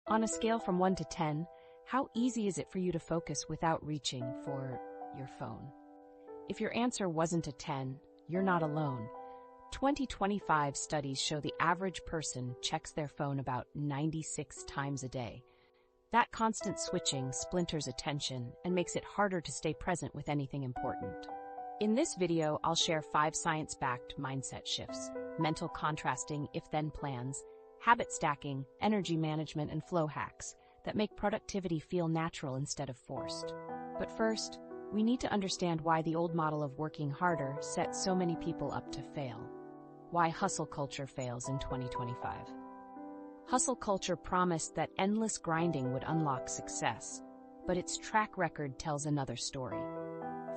On a scale from 1 to 10, how easy is it for you to focus without reaching for your phone? If your answer wasn't a 10, you're not alone. 2025 studies show the average person checks their phone about 96 times a day. That constant switching splinters attention and makes it harder to stay present with anything important. In this video, I'll share 5 science-backed mindset shifts: mental contrasting, if-then plans, habit stacking, energy management, and flow hacks that make productivity feel natural instead of forced. But first, we need to understand why the old model of working harder set so many people up to fail. Why hustle culture fails in 2025. Hustle culture promised that endless grinding would unlock success, but its track record tells another story.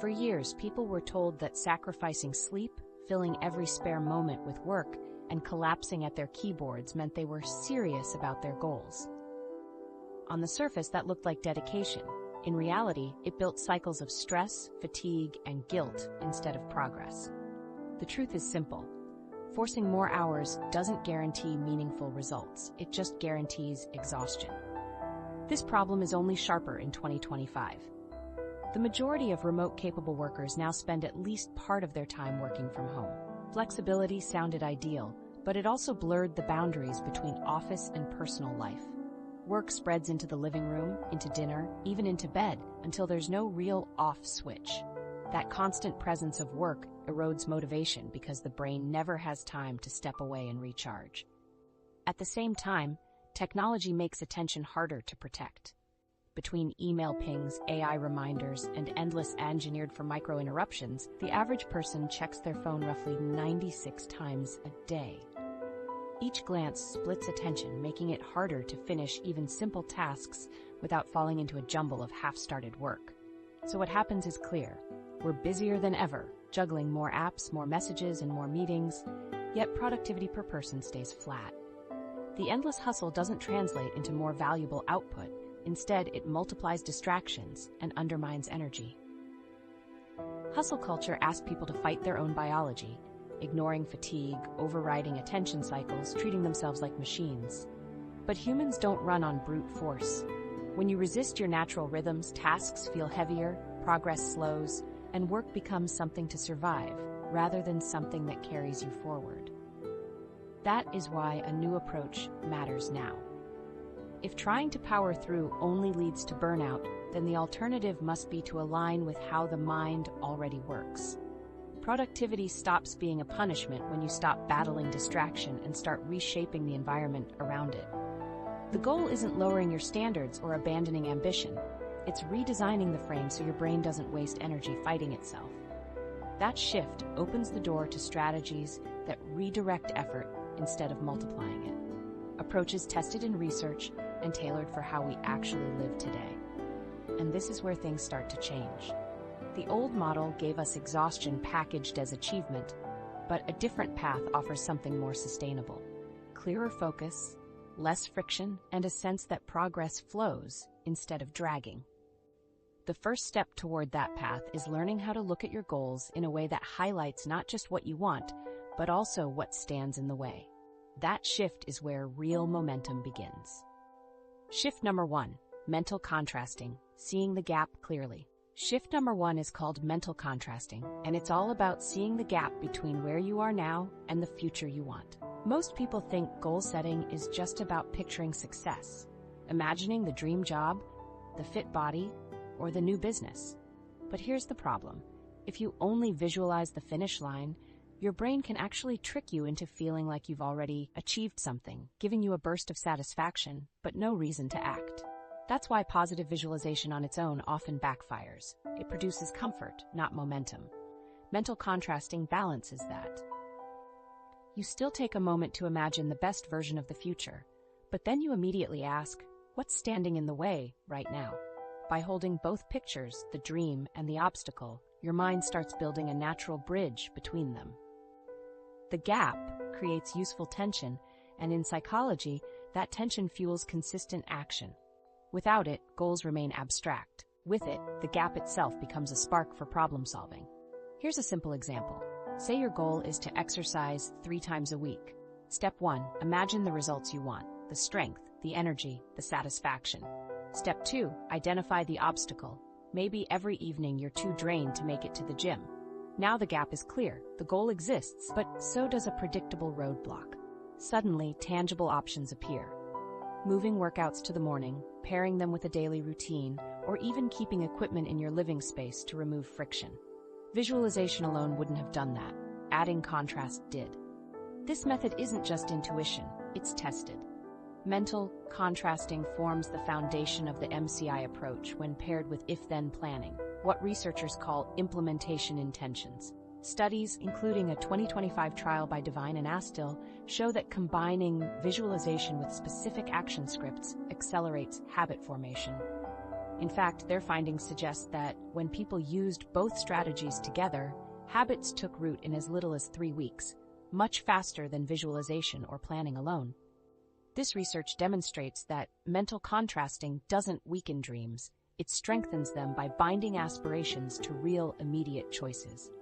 For years, people were told that sacrificing sleep, filling every spare moment with work, and collapsing at their keyboards meant they were serious about their goals. On the surface, that looked like dedication. In reality, it built cycles of stress, fatigue, and guilt instead of progress. The truth is simple. Forcing more hours doesn't guarantee meaningful results. It just guarantees exhaustion. This problem is only sharper in 2025. The majority of remote-capable workers now spend at least part of their time working from home. Flexibility sounded ideal, but it also blurred the boundaries between office and personal life. Work spreads into the living room, into dinner, even into bed, until there's no real off switch. That constant presence of work erodes motivation because the brain never has time to step away and recharge. At the same time, technology makes attention harder to protect. Between email pings, AI reminders, and endless engineered-for micro-interruptions, the average person checks their phone roughly 96 times a day. Each glance splits attention, making it harder to finish even simple tasks without falling into a jumble of half-started work. So what happens is clear. We're busier than ever, juggling more apps, more messages, and more meetings, yet productivity per person stays flat. The endless hustle doesn't translate into more valuable output. Instead, it multiplies distractions and undermines energy. Hustle culture asks people to fight their own biology, ignoring fatigue, overriding attention cycles, treating themselves like machines. But humans don't run on brute force. When you resist your natural rhythms, tasks feel heavier, progress slows, and work becomes something to survive, rather than something that carries you forward. That is why a new approach matters now. If trying to power through only leads to burnout, then the alternative must be to align with how the mind already works. Productivity stops being a punishment when you stop battling distraction and start reshaping the environment around it. The goal isn't lowering your standards or abandoning ambition. It's redesigning the frame so your brain doesn't waste energy fighting itself. That shift opens the door to strategies that redirect effort instead of multiplying it. Approaches tested in research and tailored for how we actually live today. And this is where things start to change. The old model gave us exhaustion packaged as achievement, but a different path offers something more sustainable. Clearer focus, less friction, and a sense that progress flows instead of dragging. The first step toward that path is learning how to look at your goals in a way that highlights not just what you want, but also what stands in the way. That shift is where real momentum begins. Shift number 1, mental contrasting, seeing the gap clearly. Shift number 1 is called mental contrasting, and it's all about seeing the gap between where you are now and the future you want. Most people think goal setting is just about picturing success, imagining the dream job, the fit body, or the new business. But here's the problem. If you only visualize the finish line, your brain can actually trick you into feeling like you've already achieved something, giving you a burst of satisfaction, but no reason to act. That's why positive visualization on its own often backfires. It produces comfort, not momentum. Mental contrasting balances that. You still take a moment to imagine the best version of the future, but then you immediately ask, what's standing in the way right now? By holding both pictures, the dream and the obstacle, your mind starts building a natural bridge between them. The gap creates useful tension, and in psychology, that tension fuels consistent action. Without it, goals remain abstract. With it, the gap itself becomes a spark for problem solving. Here's a simple example. Say your goal is to exercise 3 times a week. Step 1, imagine the results you want: the strength, the energy, the satisfaction. Step 2, identify the obstacle. Maybe every evening you're too drained to make it to the gym. Now the gap is clear, the goal exists, but so does a predictable roadblock. Suddenly, tangible options appear. Moving workouts to the morning, pairing them with a daily routine, or even keeping equipment in your living space to remove friction. Visualization alone wouldn't have done that. Adding contrast did. This method isn't just intuition, it's tested. Mental contrasting forms the foundation of the MCI approach when paired with if-then planning, what researchers call implementation intentions. Studies, including a 2025 trial by Devine and Astill, show that combining visualization with specific action scripts accelerates habit formation. In fact, their findings suggest that when people used both strategies together, habits took root in as little as 3 weeks, much faster than visualization or planning alone. This research demonstrates that mental contrasting doesn't weaken dreams, it strengthens them by binding aspirations to real, immediate choices.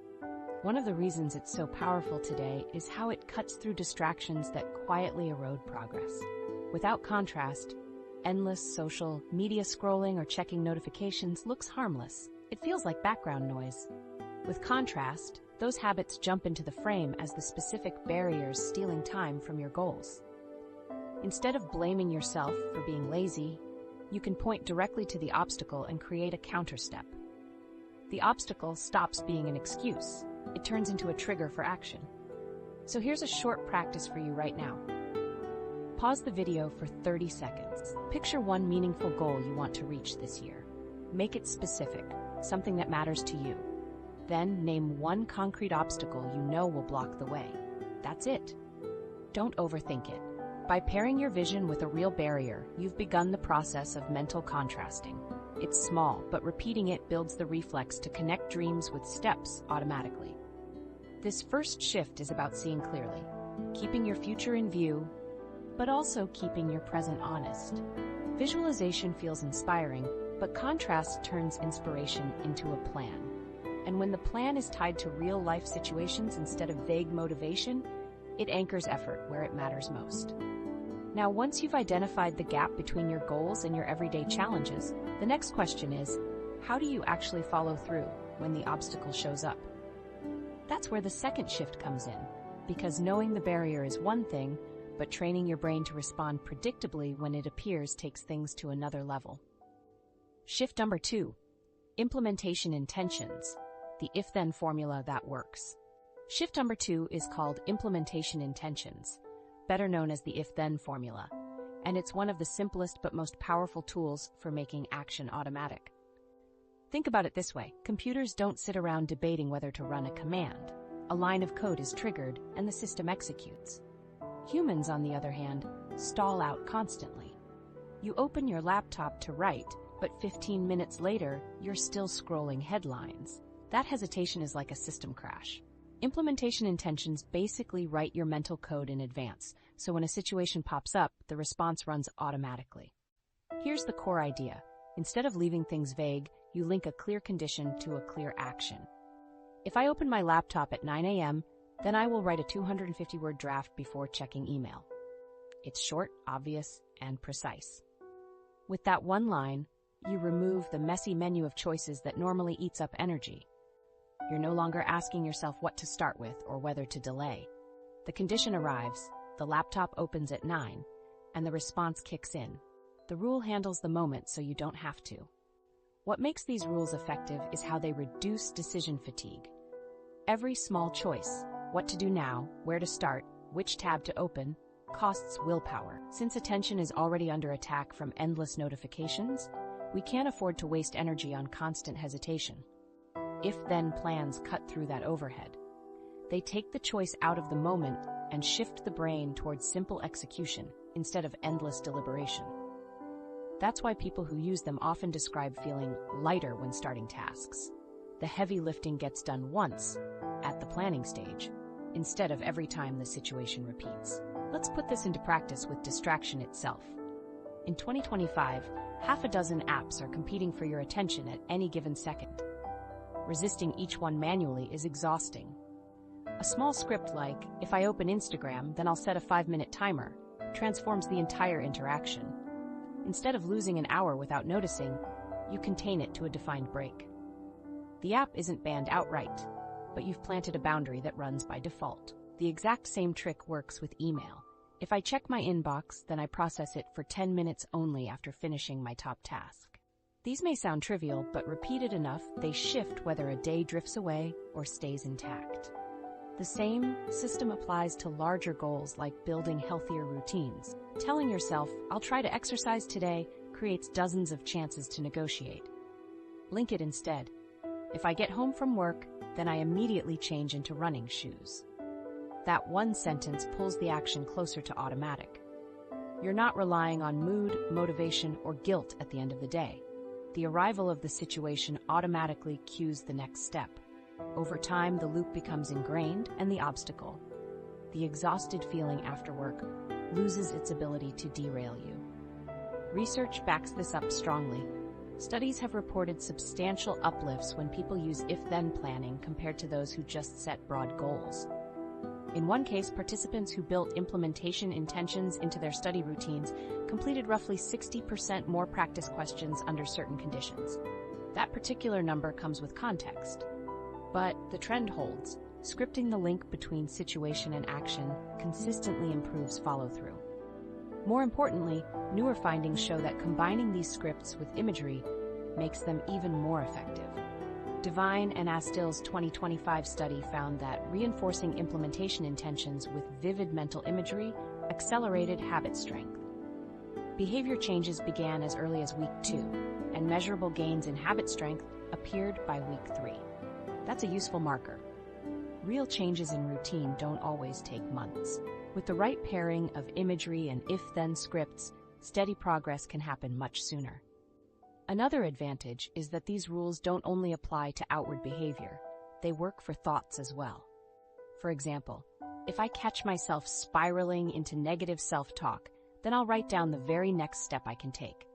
One of the reasons it's so powerful today is how it cuts through distractions that quietly erode progress. Without contrast, endless social media scrolling or checking notifications looks harmless. It feels like background noise. With contrast, those habits jump into the frame as the specific barriers stealing time from your goals. Instead of blaming yourself for being lazy, you can point directly to the obstacle and create a counterstep. The obstacle stops being an excuse. It turns into a trigger for action. So here's a short practice for you right now. Pause the video for 30 seconds. Picture one meaningful goal you want to reach this year. Make it specific, something that matters to you. Then name one concrete obstacle you know will block the way. That's it. Don't overthink it. By pairing your vision with a real barrier, you've begun the process of mental contrasting. It's small, but repeating it builds the reflex to connect dreams with steps automatically. This first shift is about seeing clearly, keeping your future in view, but also keeping your present honest. Visualization feels inspiring, but contrast turns inspiration into a plan. And when the plan is tied to real-life situations instead of vague motivation, it anchors effort where it matters most. Now, once you've identified the gap between your goals and your everyday challenges, the next question is, how do you actually follow through when the obstacle shows up? That's where the second shift comes in, because knowing the barrier is one thing, but training your brain to respond predictably when it appears takes things to another level. Shift number 2, implementation intentions, the if-then formula that works. Shift number 2 is called implementation intentions, better known as the if-then formula, and it's one of the simplest but most powerful tools for making action automatic. Think about it this way. Computers don't sit around debating whether to run a command. A line of code is triggered, and the system executes. Humans, on the other hand, stall out constantly. You open your laptop to write, but 15 minutes later, you're still scrolling headlines. That hesitation is like a system crash. Implementation intentions basically write your mental code in advance, so when a situation pops up, the response runs automatically. Here's the core idea. Instead of leaving things vague, you link a clear condition to a clear action. If I open my laptop at 9 a.m., then I will write a 250-word draft before checking email. It's short, obvious, and precise. With that one line, you remove the messy menu of choices that normally eats up energy. You're no longer asking yourself what to start with or whether to delay. The condition arrives, the laptop opens at 9, and the response kicks in. The rule handles the moment so you don't have to. What makes these rules effective is how they reduce decision fatigue. Every small choice, what to do now, where to start, which tab to open, costs willpower. Since attention is already under attack from endless notifications, we can't afford to waste energy on constant hesitation. If-then plans cut through that overhead. They take the choice out of the moment and shift the brain towards simple execution instead of endless deliberation. That's why people who use them often describe feeling lighter when starting tasks. The heavy lifting gets done once, at the planning stage, instead of every time the situation repeats. Let's put this into practice with distraction itself. In 2025, half a dozen apps are competing for your attention at any given second. Resisting each one manually is exhausting. A small script like, if I open Instagram, then I'll set a 5-minute timer, transforms the entire interaction. Instead of losing an hour without noticing, you contain it to a defined break. The app isn't banned outright, but you've planted a boundary that runs by default. The exact same trick works with email. If I check my inbox, then I process it for 10 minutes only after finishing my top task. These may sound trivial, but repeated enough, they shift whether a day drifts away or stays intact. The same system applies to larger goals like building healthier routines. Telling yourself, "I'll try to exercise today," creates dozens of chances to negotiate. Link it instead. If I get home from work, then I immediately change into running shoes. That one sentence pulls the action closer to automatic. You're not relying on mood, motivation, or guilt at the end of the day. The arrival of the situation automatically cues the next step. Over time, the loop becomes ingrained, and the obstacle, the exhausted feeling after work, loses its ability to derail you. Research backs this up strongly. Studies have reported substantial uplifts when people use if-then planning compared to those who just set broad goals. In one case, participants who built implementation intentions into their study routines completed roughly 60% more practice questions under certain conditions. That particular number comes with context. But the trend holds. Scripting the link between situation and action consistently improves follow-through. More importantly, newer findings show that combining these scripts with imagery makes them even more effective. Devine and Astill's 2025 study found that reinforcing implementation intentions with vivid mental imagery accelerated habit strength. Behavior changes began as early as week 2, and measurable gains in habit strength appeared by week 3. That's a useful marker. Real changes in routine don't always take months. With the right pairing of imagery and if-then scripts, steady progress can happen much sooner. Another advantage is that these rules don't only apply to outward behavior, they work for thoughts as well. For example, if I catch myself spiraling into negative self-talk, then I'll write down the very next step I can take.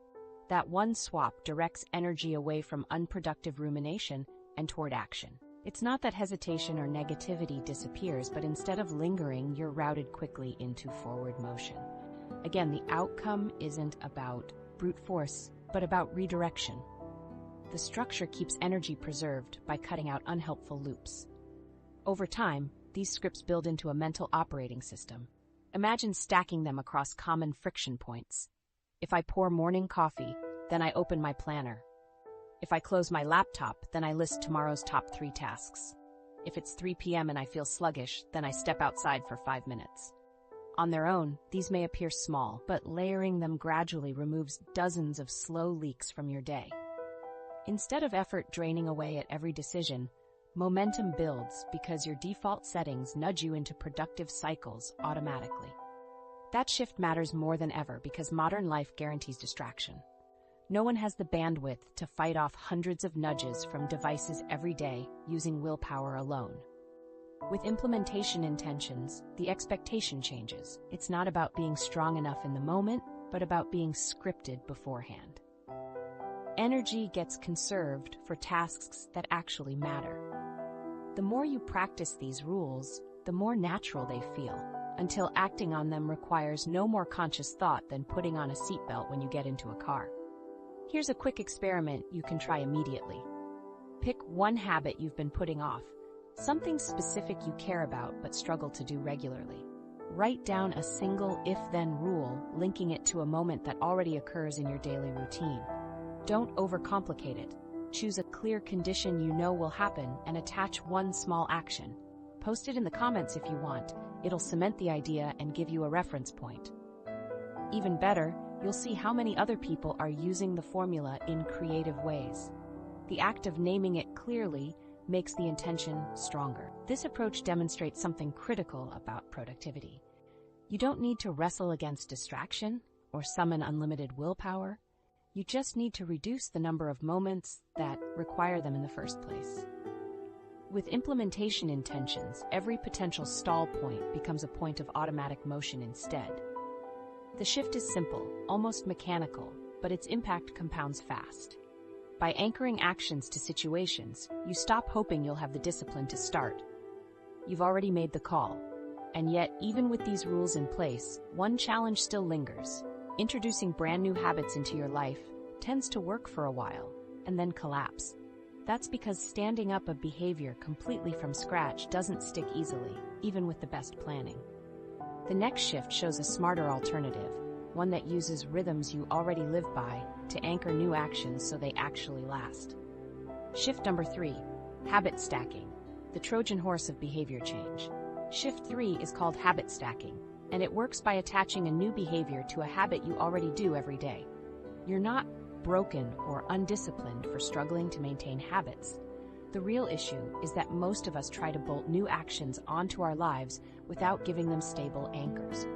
That one swap directs energy away from unproductive rumination and toward action. It's not that hesitation or negativity disappears, but instead of lingering, you're routed quickly into forward motion. Again, the outcome isn't about brute force, but about redirection. The structure keeps energy preserved by cutting out unhelpful loops. Over time, these scripts build into a mental operating system. Imagine stacking them across common friction points. If I pour morning coffee, then I open my planner. If I close my laptop, then I list tomorrow's top 3 tasks. If it's 3 p.m. and I feel sluggish, then I step outside for 5 minutes. On their own, these may appear small, but layering them gradually removes dozens of slow leaks from your day. Instead of effort draining away at every decision, momentum builds because your default settings nudge you into productive cycles automatically. That shift matters more than ever because modern life guarantees distraction. No one has the bandwidth to fight off hundreds of nudges from devices every day using willpower alone. With implementation intentions, the expectation changes. It's not about being strong enough in the moment, but about being scripted beforehand. Energy gets conserved for tasks that actually matter. The more you practice these rules, the more natural they feel, until acting on them requires no more conscious thought than putting on a seatbelt when you get into a car. Here's a quick experiment you can try immediately. Pick one habit you've been putting off, something specific you care about but struggle to do regularly. Write down a single if-then rule, linking it to a moment that already occurs in your daily routine. Don't overcomplicate it. Choose a clear condition you know will happen and attach one small action. Post it in the comments if you want. It'll cement the idea and give you a reference point. Even better, you'll see how many other people are using the formula in creative ways. The act of naming it clearly makes the intention stronger. This approach demonstrates something critical about productivity. You don't need to wrestle against distraction or summon unlimited willpower. You just need to reduce the number of moments that require them in the first place. With implementation intentions, every potential stall point becomes a point of automatic motion instead. The shift is simple, almost mechanical, but its impact compounds fast. By anchoring actions to situations, you stop hoping you'll have the discipline to start. You've already made the call. And yet, even with these rules in place, one challenge still lingers. Introducing brand new habits into your life tends to work for a while and then collapse. That's because standing up a behavior completely from scratch doesn't stick easily, even with the best planning. The next shift shows a smarter alternative, one that uses rhythms you already live by to anchor new actions so they actually last. Shift number 3, habit stacking, the Trojan horse of behavior change. Shift 3 is called habit stacking, and it works by attaching a new behavior to a habit you already do every day. You're not broken or undisciplined for struggling to maintain habits. The real issue is that most of us try to bolt new actions onto our lives without giving them stable anchors.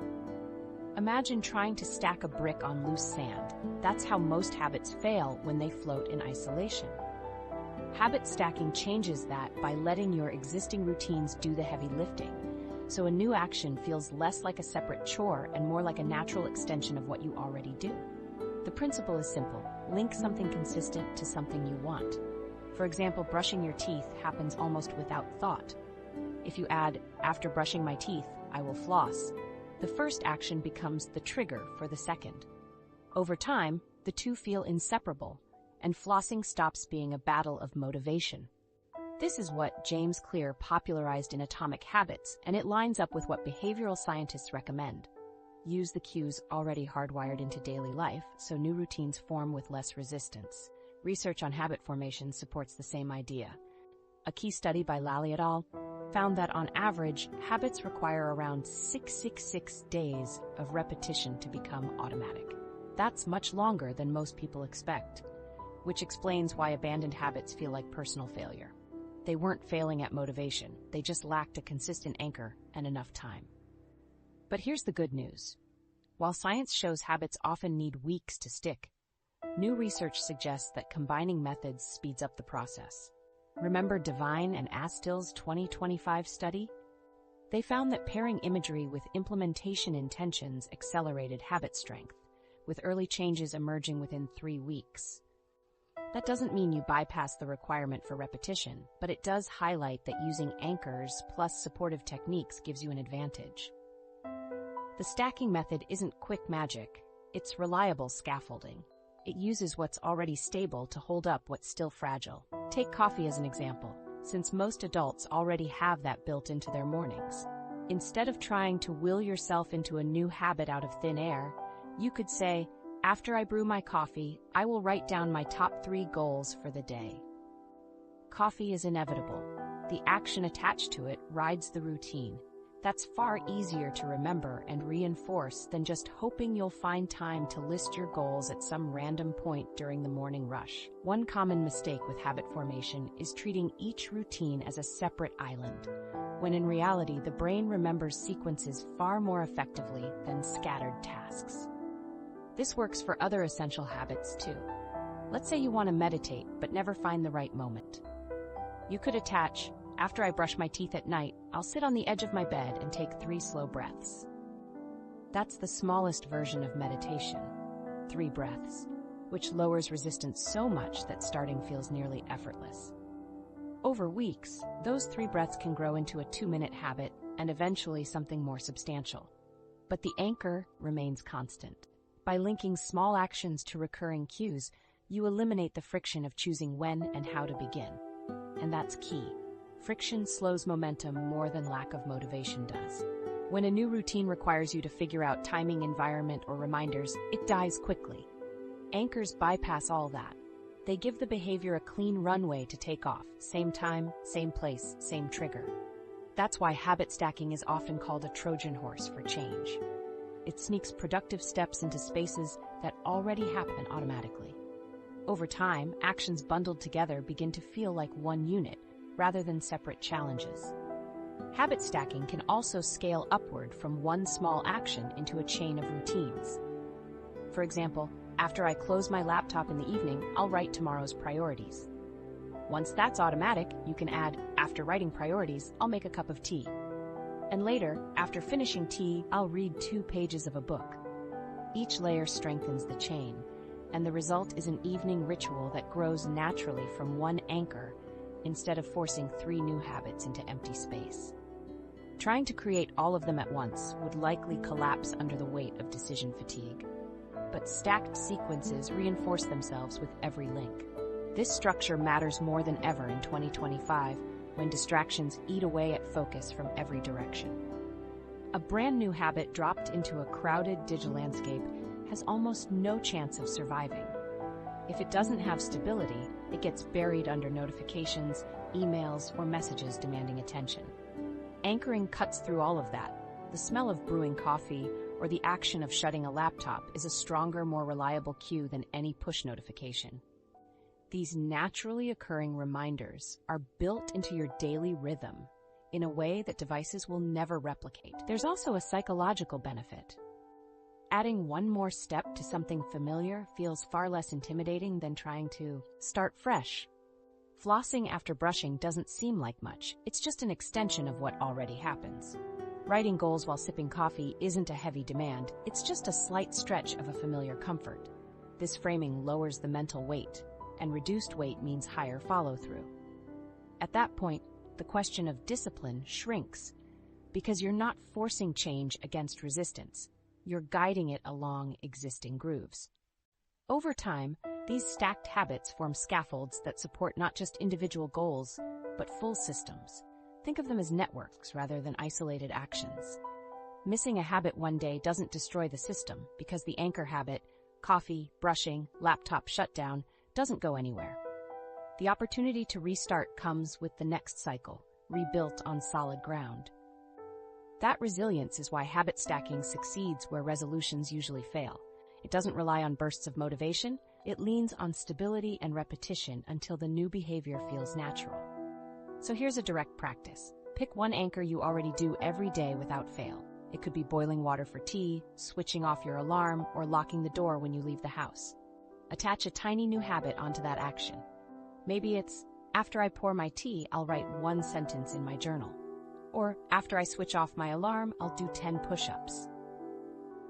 Imagine trying to stack a brick on loose sand. That's how most habits fail when they float in isolation. Habit stacking changes that by letting your existing routines do the heavy lifting, so a new action feels less like a separate chore and more like a natural extension of what you already do. The principle is simple. Link something consistent to something you want. For example, brushing your teeth happens almost without thought. If you add, after brushing my teeth, I will floss, the first action becomes the trigger for the second. Over time, the two feel inseparable, and flossing stops being a battle of motivation. This is what James Clear popularized in Atomic Habits, and it lines up with what behavioral scientists recommend. Use the cues already hardwired into daily life so new routines form with less resistance. Research on habit formation supports the same idea. A key study by Lally et al. Found that on average, habits require around 666 days of repetition to become automatic. That's much longer than most people expect, which explains why abandoned habits feel like personal failure. They weren't failing at motivation, they just lacked a consistent anchor and enough time. But here's the good news. While science shows habits often need weeks to stick, new research suggests that combining methods speeds up the process. Remember Devine and Astill's 2025 study? They found that pairing imagery with implementation intentions accelerated habit strength, with early changes emerging within 3 weeks. That doesn't mean you bypass the requirement for repetition, but it does highlight that using anchors plus supportive techniques gives you an advantage. The stacking method isn't quick magic, it's reliable scaffolding. It uses what's already stable to hold up what's still fragile. Take coffee as an example, since most adults already have that built into their mornings. Instead of trying to will yourself into a new habit out of thin air, you could say, after I brew my coffee, I will write down my top 3 goals for the day. Coffee is inevitable. The action attached to it rides the routine. That's far easier to remember and reinforce than just hoping you'll find time to list your goals at some random point during the morning rush. One common mistake with habit formation is treating each routine as a separate island, when in reality the brain remembers sequences far more effectively than scattered tasks. This works for other essential habits too. Let's say you want to meditate but never find the right moment. You could attach, after I brush my teeth at night, I'll sit on the edge of my bed and take 3 slow breaths. That's the smallest version of meditation, 3 breaths, which lowers resistance so much that starting feels nearly effortless. Over weeks, those 3 breaths can grow into a 2-minute habit and eventually something more substantial. But the anchor remains constant. By linking small actions to recurring cues, you eliminate the friction of choosing when and how to begin. And that's key. Friction slows momentum more than lack of motivation does. When a new routine requires you to figure out timing, environment, or reminders, it dies quickly. Anchors bypass all that. They give the behavior a clean runway to take off, same time, same place, same trigger. That's why habit stacking is often called a Trojan horse for change. It sneaks productive steps into spaces that already happen automatically. Over time, actions bundled together begin to feel like one unit, rather than separate challenges. Habit stacking can also scale upward from one small action into a chain of routines. For example, after I close my laptop in the evening, I'll write tomorrow's priorities. Once that's automatic, you can add, after writing priorities, I'll make a cup of tea. And later, after finishing tea, I'll read 2 pages of a book. Each layer strengthens the chain, and the result is an evening ritual that grows naturally from one anchor instead of forcing 3 new habits into empty space. Trying to create all of them at once would likely collapse under the weight of decision fatigue. But stacked sequences reinforce themselves with every link. This structure matters more than ever in 2025, when distractions eat away at focus from every direction. A brand new habit dropped into a crowded digital landscape has almost no chance of surviving. If it doesn't have stability, it gets buried under notifications, emails, or messages demanding attention. Anchoring cuts through all of that. The smell of brewing coffee or the action of shutting a laptop is a stronger, more reliable cue than any push notification. These naturally occurring reminders are built into your daily rhythm in a way that devices will never replicate. There's also a psychological benefit. Adding one more step to something familiar feels far less intimidating than trying to start fresh. Flossing after brushing doesn't seem like much. It's just an extension of what already happens. Writing goals while sipping coffee isn't a heavy demand. It's just a slight stretch of a familiar comfort. This framing lowers the mental weight, and reduced weight means higher follow-through. At that point, the question of discipline shrinks, because you're not forcing change against resistance. You're guiding it along existing grooves. Over time, these stacked habits form scaffolds that support not just individual goals, but full systems. Think of them as networks rather than isolated actions. Missing a habit one day doesn't destroy the system, because the anchor habit, coffee, brushing, laptop shutdown, doesn't go anywhere. The opportunity to restart comes with the next cycle, rebuilt on solid ground. That resilience is why habit stacking succeeds where resolutions usually fail. It doesn't rely on bursts of motivation, it leans on stability and repetition until the new behavior feels natural. So here's a direct practice. Pick one anchor you already do every day without fail. It could be boiling water for tea, switching off your alarm, or locking the door when you leave the house. Attach a tiny new habit onto that action. Maybe it's, after I pour my tea, I'll write one sentence in my journal. Or, after I switch off my alarm, I'll do 10 push-ups.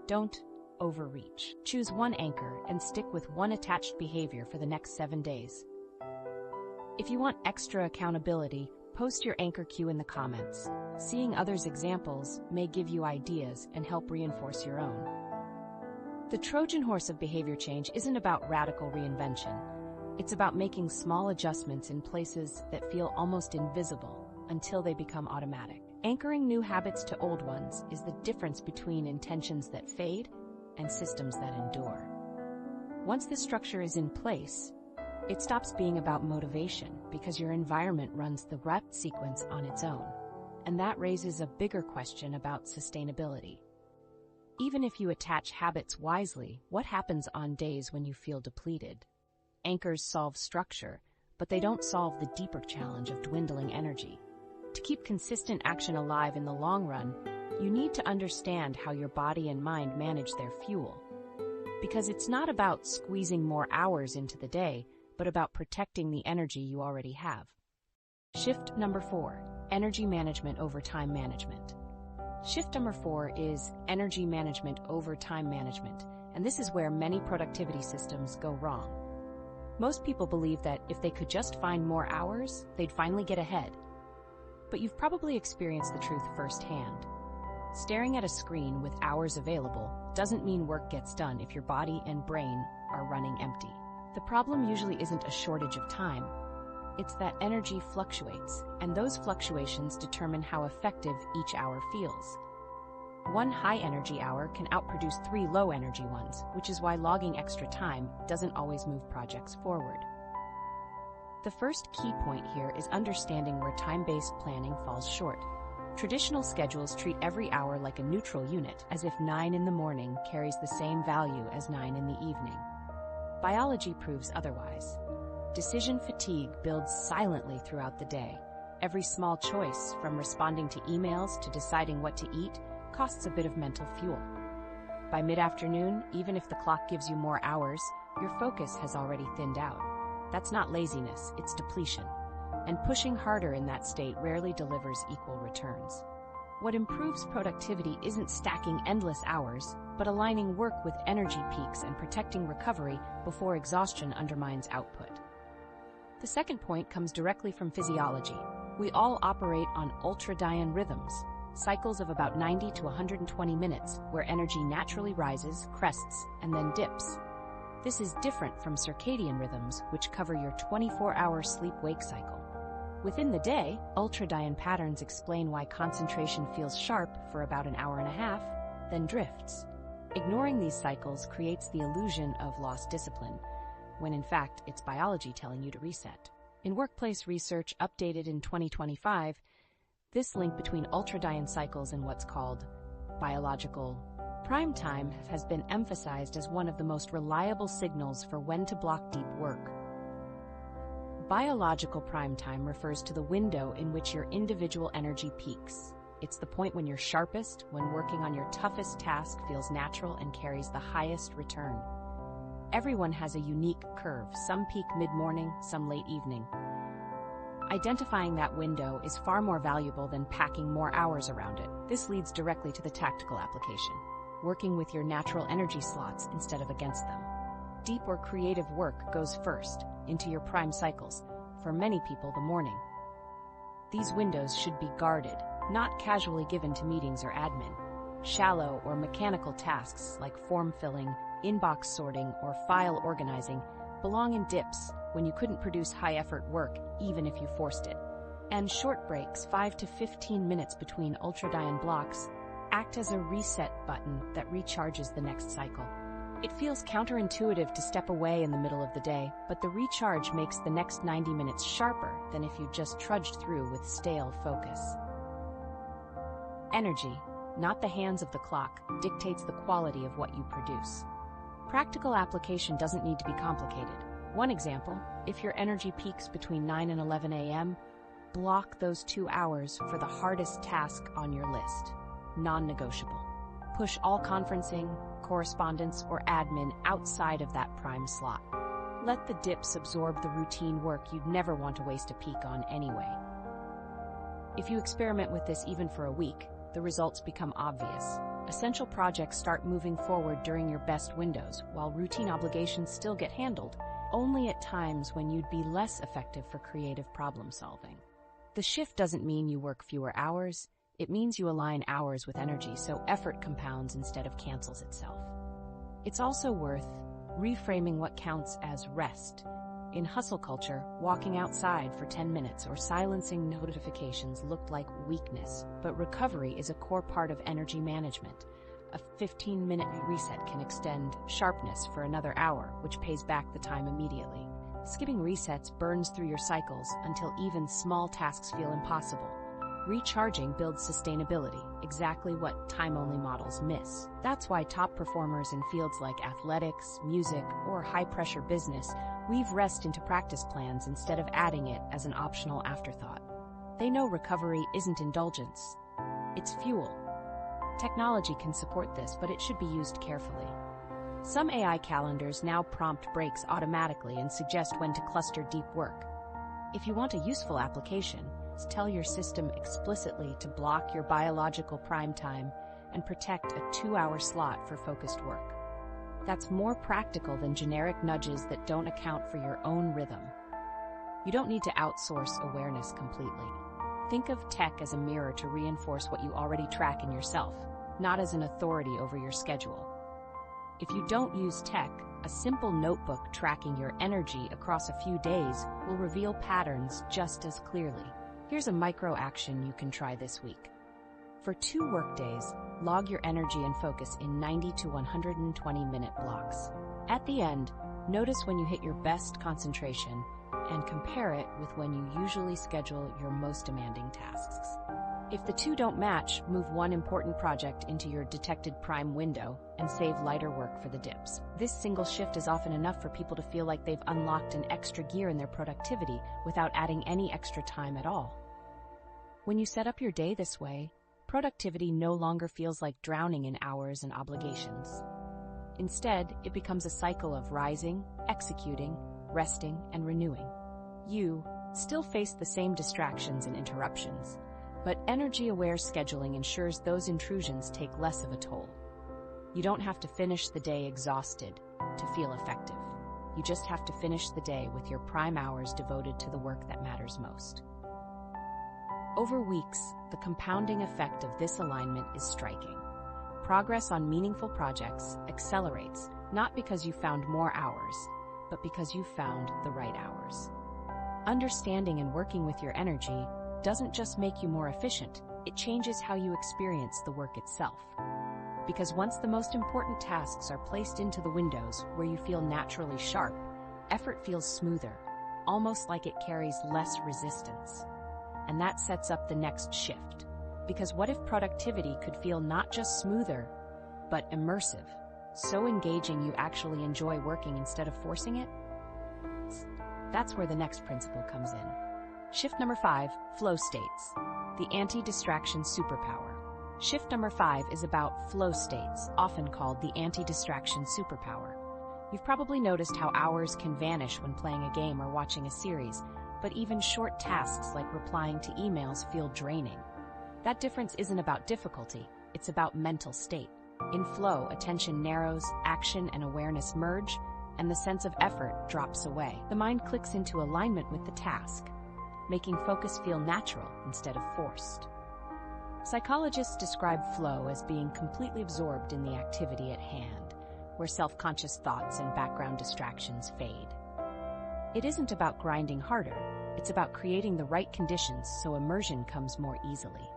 Don't overreach. Choose one anchor and stick with one attached behavior for the next 7 days. If you want extra accountability, post your anchor cue in the comments. Seeing others' examples may give you ideas and help reinforce your own. The Trojan horse of behavior change isn't about radical reinvention. It's about making small adjustments in places that feel almost invisible until they become automatic. Anchoring new habits to old ones is the difference between intentions that fade and systems that endure. Once this structure is in place, it stops being about motivation because your environment runs the rep sequence on its own. And that raises a bigger question about sustainability. Even if you attach habits wisely, what happens on days when you feel depleted? Anchors solve structure, but they don't solve the deeper challenge of dwindling energy. To keep consistent action alive in the long run, you need to understand how your body and mind manage their fuel. Because it's not about squeezing more hours into the day, but about protecting the energy you already have. Shift number 4, energy management over time management. Shift number 4 is energy management over time management, and this is where many productivity systems go wrong. Most people believe that if they could just find more hours, they'd finally get ahead. But you've probably experienced the truth firsthand. Staring at a screen with hours available doesn't mean work gets done if your body and brain are running empty. The problem usually isn't a shortage of time. It's that energy fluctuates, and those fluctuations determine how effective each hour feels. One high-energy hour can outproduce 3 low-energy ones, which is why logging extra time doesn't always move projects forward. The first key point here is understanding where time-based planning falls short. Traditional schedules treat every hour like a neutral unit, as if 9 in the morning carries the same value as 9 in the evening. Biology proves otherwise. Decision fatigue builds silently throughout the day. Every small choice, from responding to emails to deciding what to eat, costs a bit of mental fuel. By mid-afternoon, even if the clock gives you more hours, your focus has already thinned out. That's not laziness, it's depletion. And pushing harder in that state rarely delivers equal returns. What improves productivity isn't stacking endless hours, but aligning work with energy peaks and protecting recovery before exhaustion undermines output. The second point comes directly from physiology. We all operate on ultradian rhythms. cycles of about 90 to 120 minutes where energy naturally rises, crests, and then dips. This is different from circadian rhythms, which cover your 24-hour sleep-wake cycle. Within the day, ultradian patterns explain why concentration feels sharp for about an hour and a half, then drifts. Ignoring these cycles creates the illusion of lost discipline, when in fact it's biology telling you to reset. In workplace research updated in 2025, this link between ultradian cycles and what's called biological prime time has been emphasized as one of the most reliable signals for when to block deep work. Biological prime time refers to the window in which your individual energy peaks. It's the point when you're sharpest, when working on your toughest task feels natural and carries the highest return. Everyone has a unique curve, some peak mid-morning, some late evening. Identifying that window is far more valuable than packing more hours around it. This leads directly to the tactical application, working with your natural energy slots instead of against them. Deep or creative work goes first, into your prime cycles, for many people the morning. These windows should be guarded, not casually given to meetings or admin. Shallow or mechanical tasks like form filling, inbox sorting, or file organizing belong in dips when you couldn't produce high-effort work even if you forced it. And short breaks, 5 to 15 minutes between ultradian blocks, act as a reset button that recharges the next cycle. It feels counterintuitive to step away in the middle of the day, but the recharge makes the next 90 minutes sharper than if you just trudged through with stale focus. Energy, not the hands of the clock, dictates the quality of what you produce. Practical application doesn't need to be complicated. One example, if your energy peaks between 9 and 11 a.m., block those 2 hours for the hardest task on your list. Non-negotiable. Push all conferencing, correspondence, or admin outside of that prime slot. Let the dips absorb the routine work you'd never want to waste a peak on anyway. If you experiment with this even for a week, the results become obvious. Essential projects start moving forward during your best windows, while routine obligations still get handled, only at times when you'd be less effective for creative problem solving. The shift doesn't mean you work fewer hours, it means you align hours with energy so effort compounds instead of cancels itself. It's also worth reframing what counts as rest. In hustle culture, walking outside for 10 minutes or silencing notifications looked like weakness, but recovery is a core part of energy management. A 15-minute reset can extend sharpness for another hour, which pays back the time immediately. Skipping resets burns through your cycles until even small tasks feel impossible. Recharging builds sustainability, exactly what time-only models miss. That's why top performers in fields like athletics, music, or high-pressure business weave rest into practice plans instead of adding it as an optional afterthought. They know recovery isn't indulgence, it's fuel. Technology can support this, but it should be used carefully. Some AI calendars now prompt breaks automatically and suggest when to cluster deep work. If you want a useful application, tell your system explicitly to block your biological prime time and protect a 2-hour slot for focused work. That's more practical than generic nudges that don't account for your own rhythm. You don't need to outsource awareness completely. Think of tech as a mirror to reinforce what you already track in yourself, not as an authority over your schedule. If you don't use tech, a simple notebook tracking your energy across a few days will reveal patterns just as clearly. Here's a micro action you can try this week. For 2 workdays, log your energy and focus in 90 to 120-minute blocks. At the end, notice when you hit your best concentration and compare it with when you usually schedule your most demanding tasks. If the two don't match, move one important project into your detected prime window and save lighter work for the dips. This single shift is often enough for people to feel like they've unlocked an extra gear in their productivity without adding any extra time at all. When you set up your day this way, productivity no longer feels like drowning in hours and obligations. Instead, it becomes a cycle of rising, executing, resting, and renewing. You still face the same distractions and interruptions, but energy-aware scheduling ensures those intrusions take less of a toll. You don't have to finish the day exhausted to feel effective. You just have to finish the day with your prime hours devoted to the work that matters most. Over weeks, the compounding effect of this alignment is striking. Progress on meaningful projects accelerates, not because you found more hours, but because you found the right hours. Understanding and working with your energy doesn't just make you more efficient, it changes how you experience the work itself. Because once the most important tasks are placed into the windows where you feel naturally sharp, effort feels smoother, almost like it carries less resistance. And that sets up the next shift. Because what if productivity could feel not just smoother, but immersive, so engaging you actually enjoy working instead of forcing it? That's where the next principle comes in. Shift number 5, flow states. The anti-distraction superpower. Shift number 5 is about flow states, often called the anti-distraction superpower. You've probably noticed how hours can vanish when playing a game or watching a series, but even short tasks like replying to emails feel draining. That difference isn't about difficulty, it's about mental state. In flow, attention narrows, action and awareness merge, and the sense of effort drops away. The mind clicks into alignment with the task, making focus feel natural instead of forced. Psychologists describe flow as being completely absorbed in the activity at hand, where self-conscious thoughts and background distractions fade. It isn't about grinding harder, it's about creating the right conditions so immersion comes more easily.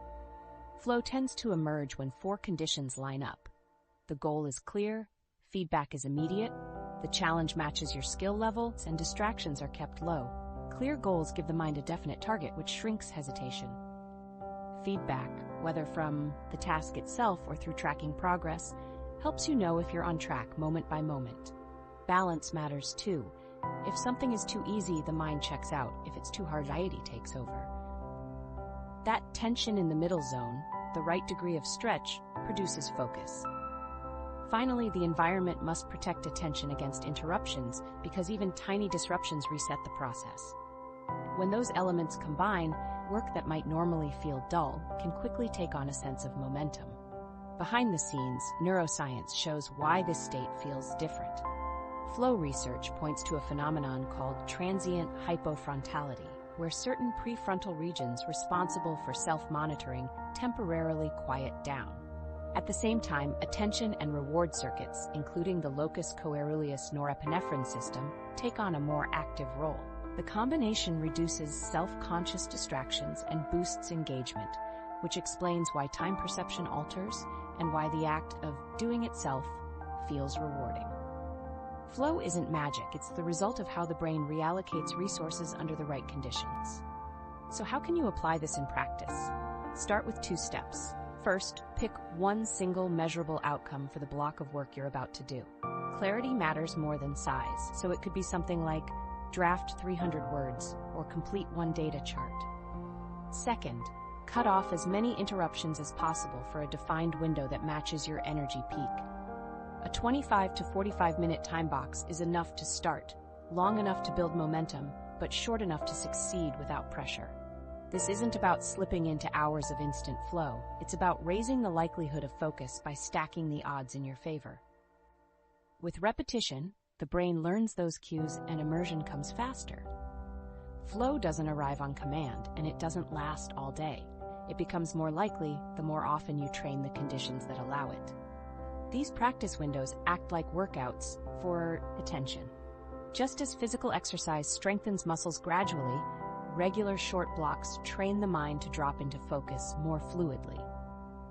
Flow tends to emerge when 4 conditions line up. The goal is clear, feedback is immediate, the challenge matches your skill level, and distractions are kept low. Clear goals give the mind a definite target, which shrinks hesitation. Feedback, whether from the task itself or through tracking progress, helps you know if you're on track moment by moment. Balance matters too. If something is too easy, the mind checks out. If it's too hard, anxiety takes over. That tension in the middle zone, the right degree of stretch, produces focus. Finally, the environment must protect attention against interruptions because even tiny disruptions reset the process. When those elements combine, work that might normally feel dull can quickly take on a sense of momentum. Behind the scenes, neuroscience shows why this state feels different. Flow research points to a phenomenon called transient hypofrontality, where certain prefrontal regions responsible for self-monitoring temporarily quiet down. At the same time, attention and reward circuits, including the locus coeruleus norepinephrine system, take on a more active role. The combination reduces self-conscious distractions and boosts engagement, which explains why time perception alters and why the act of doing itself feels rewarding. Flow isn't magic, it's the result of how the brain reallocates resources under the right conditions. So how can you apply this in practice? Start with 2 steps. First, pick one single measurable outcome for the block of work you're about to do. Clarity matters more than size, so it could be something like draft 300 words or complete one data chart. Second, cut off as many interruptions as possible for a defined window that matches your energy peak. A 25 to 45-minute time box is enough to start, long enough to build momentum, but short enough to succeed without pressure. This isn't about slipping into hours of instant flow, it's about raising the likelihood of focus by stacking the odds in your favor. With repetition, the brain learns those cues and immersion comes faster. Flow doesn't arrive on command, and it doesn't last all day. It becomes more likely the more often you train the conditions that allow it. These practice windows act like workouts for attention. Just as physical exercise strengthens muscles gradually, regular short blocks train the mind to drop into focus more fluidly.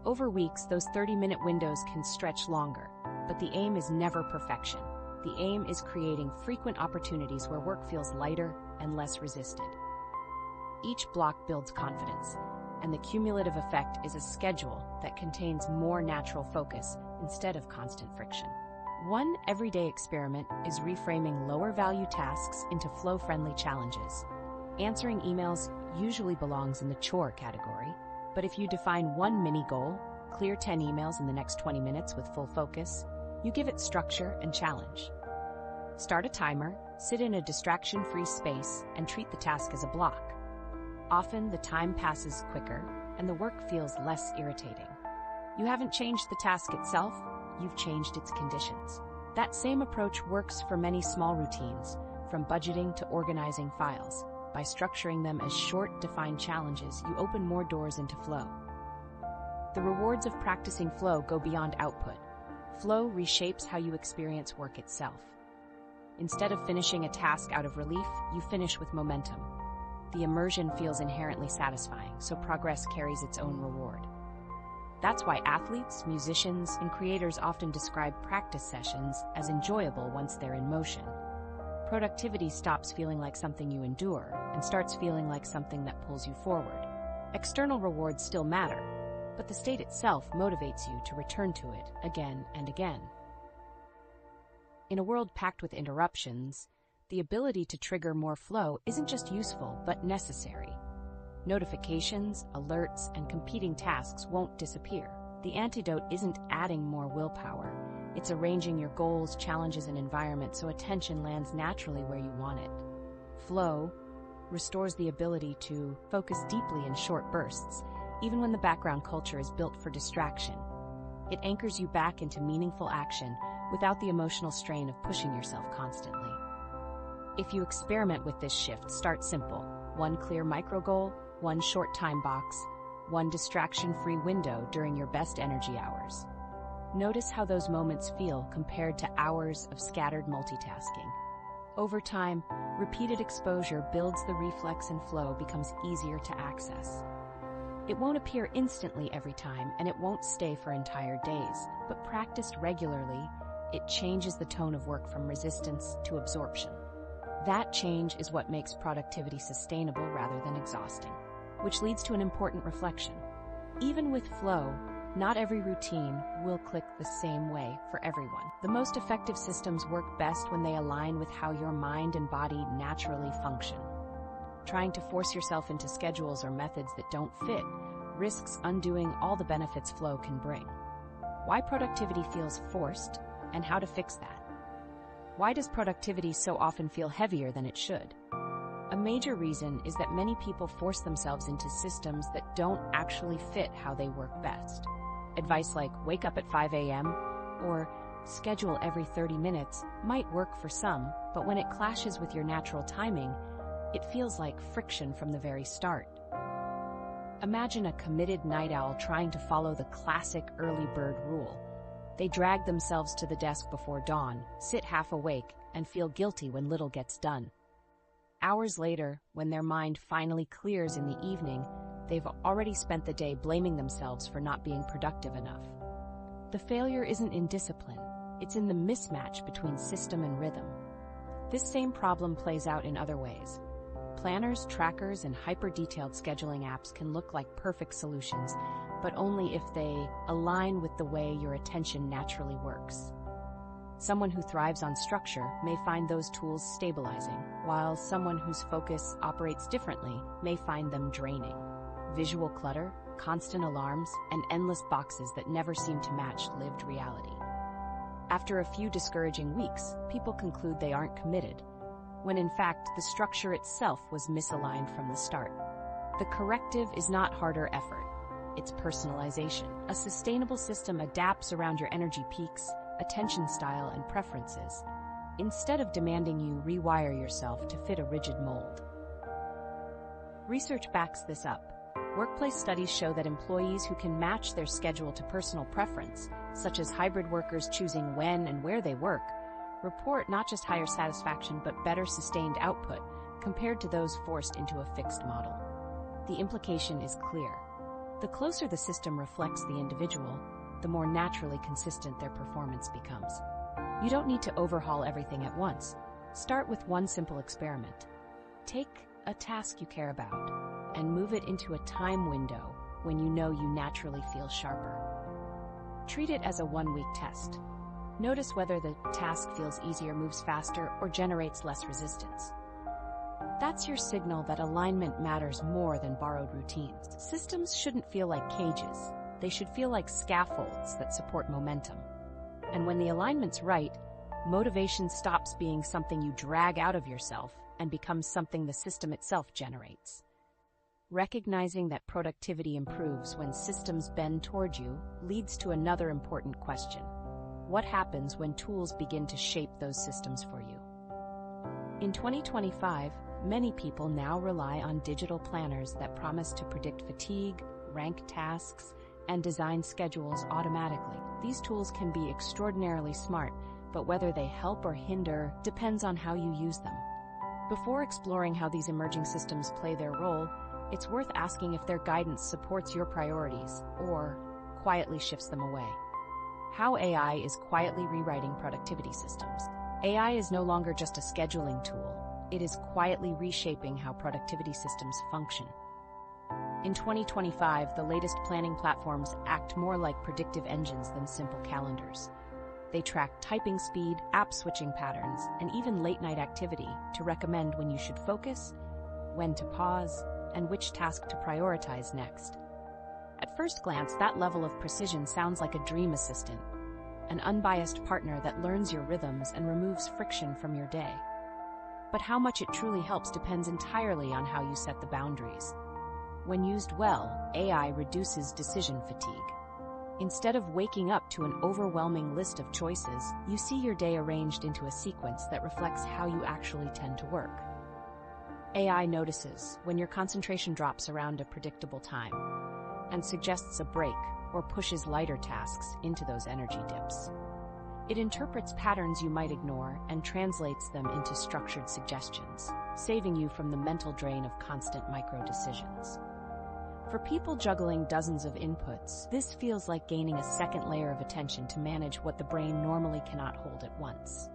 Over weeks, those 30-minute windows can stretch longer, but the aim is never perfection. The aim is creating frequent opportunities where work feels lighter and less resisted. Each block builds confidence, and the cumulative effect is a schedule that contains more natural focus instead of constant friction. One everyday experiment is reframing lower-value tasks into flow-friendly challenges. Answering emails usually belongs in the chore category, but if you define one mini goal, clear 10 emails in the next 20 minutes with full focus, you give it structure and challenge. Start a timer, sit in a distraction-free space, and treat the task as a block. Often, the time passes quicker, and the work feels less irritating. You haven't changed the task itself, you've changed its conditions. That same approach works for many small routines, from budgeting to organizing files. by structuring them as short, defined challenges, you open more doors into flow. The rewards of practicing flow go beyond output. Flow reshapes how you experience work itself. Instead of finishing a task out of relief, you finish with momentum. The immersion feels inherently satisfying, so progress carries its own reward. That's why athletes, musicians, and creators often describe practice sessions as enjoyable once they're in motion. Productivity stops feeling like something you endure and starts feeling like something that pulls you forward. External rewards still matter, but the state itself motivates you to return to it again and again. In a world packed with interruptions, the ability to trigger more flow isn't just useful, but necessary. Notifications, alerts, and competing tasks won't disappear. The antidote isn't adding more willpower. It's arranging your goals, challenges, and environment so attention lands naturally where you want it. Flow restores the ability to focus deeply in short bursts, even when the background culture is built for distraction. It anchors you back into meaningful action without the emotional strain of pushing yourself constantly. If you experiment with this shift, start simple. One clear micro goal, one short time box, one distraction-free window during your best energy hours. Notice how those moments feel compared to hours of scattered multitasking. Over time, repeated exposure builds the reflex and flow becomes easier to access. It won't appear instantly every time, and it won't stay for entire days, but practiced regularly, it changes the tone of work from resistance to absorption. That change is what makes productivity sustainable rather than exhausting, which leads to an important reflection. Even with flow, not every routine will click the same way for everyone. The most effective systems work best when they align with how your mind and body naturally function. Trying to force yourself into schedules or methods that don't fit risks undoing all the benefits flow can bring. Why productivity feels forced, and how to fix that. Why does productivity so often feel heavier than it should? A major reason is that many people force themselves into systems that don't actually fit how they work best. Advice like wake up at 5 a.m. or schedule every 30 minutes might work for some, but when it clashes with your natural timing, it feels like friction from the very start. Imagine a committed night owl trying to follow the classic early bird rule. They drag themselves to the desk before dawn, sit half awake, and feel guilty when little gets done. Hours later, when their mind finally clears in the evening, they've already spent the day blaming themselves for not being productive enough. The failure isn't in discipline, it's in the mismatch between system and rhythm. This same problem plays out in other ways. Planners, trackers, and hyper-detailed scheduling apps can look like perfect solutions, but only if they align with the way your attention naturally works. Someone who thrives on structure may find those tools stabilizing, while someone whose focus operates differently may find them draining. Visual clutter, constant alarms, and endless boxes that never seem to match lived reality. After a few discouraging weeks, people conclude they aren't committed, when in fact the structure itself was misaligned from the start. The corrective is not harder effort, it's personalization. A sustainable system adapts around your energy peaks, attention style, and preferences, instead of demanding you rewire yourself to fit a rigid mold. Research backs this up. Workplace studies show that employees who can match their schedule to personal preference, such as hybrid workers choosing when and where they work, report not just higher satisfaction but better sustained output compared to those forced into a fixed model. The implication is clear. The closer the system reflects the individual, the more naturally consistent their performance becomes. You don't need to overhaul everything at once. Start with one simple experiment. Take a task you care about and move it into a time window when you know you naturally feel sharper. Treat it as a one-week test. Notice whether the task feels easier, moves faster, or generates less resistance. That's your signal that alignment matters more than borrowed routines. Systems shouldn't feel like cages. They should feel like scaffolds that support momentum. And when the alignment's right, motivation stops being something you drag out of yourself and becomes something the system itself generates. Recognizing that productivity improves when systems bend toward you leads to another important question. What happens when tools begin to shape those systems for you? In 2025, Many people now rely on digital planners that promise to predict fatigue, rank tasks, and design schedules automatically. These tools can be extraordinarily smart, but whether they help or hinder depends on how you use them. Before exploring how these emerging systems play their role, it's worth asking if their guidance supports your priorities or quietly shifts them away. How AI is quietly rewriting productivity systems. AI is no longer just a scheduling tool. It is quietly reshaping how productivity systems function. In 2025, the latest planning platforms act more like predictive engines than simple calendars. They track typing speed, app switching patterns, and even late-night activity to recommend when you should focus, when to pause, and which task to prioritize next. At first glance, that level of precision sounds like a dream assistant, an unbiased partner that learns your rhythms and removes friction from your day. But how much it truly helps depends entirely on how you set the boundaries. When used well, AI reduces decision fatigue. Instead of waking up to an overwhelming list of choices, you see your day arranged into a sequence that reflects how you actually tend to work. AI notices when your concentration drops around a predictable time and suggests a break or pushes lighter tasks into those energy dips. It interprets patterns you might ignore and translates them into structured suggestions, saving you from the mental drain of constant micro-decisions. For people juggling dozens of inputs, this feels like gaining a second layer of attention to manage what the brain normally cannot hold at once.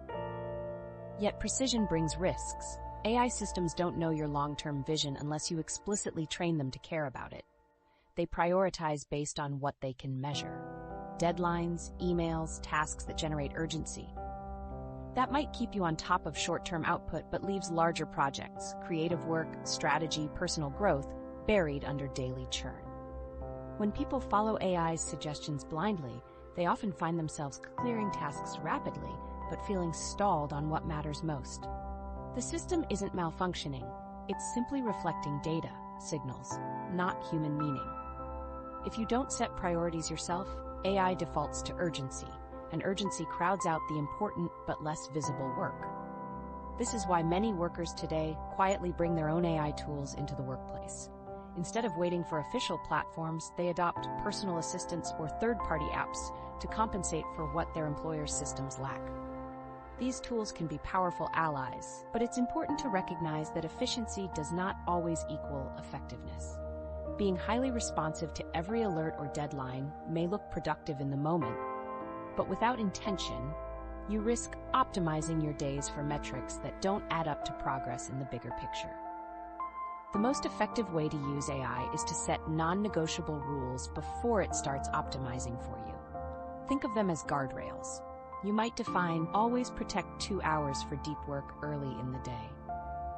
Yet precision brings risks. AI systems don't know your long-term vision unless you explicitly train them to care about it. They prioritize based on what they can measure: deadlines, emails, tasks that generate urgency. That might keep you on top of short-term output but leaves larger projects, creative work, strategy, personal growth, buried under daily churn. When people follow AI's suggestions blindly, they often find themselves clearing tasks rapidly but feeling stalled on what matters most. The system isn't malfunctioning, it's simply reflecting data, signals, not human meaning. If you don't set priorities yourself, AI defaults to urgency, and urgency crowds out the important but less visible work. This is why many workers today quietly bring their own AI tools into the workplace. Instead of waiting for official platforms, they adopt personal assistants or third-party apps to compensate for what their employer's systems lack. These tools can be powerful allies, but it's important to recognize that efficiency does not always equal effectiveness. Being highly responsive to every alert or deadline may look productive in the moment, but without intention, you risk optimizing your days for metrics that don't add up to progress in the bigger picture. The most effective way to use AI is to set non-negotiable rules before it starts optimizing for you. Think of them as guardrails. You might define, always protect 2 hours for deep work early in the day,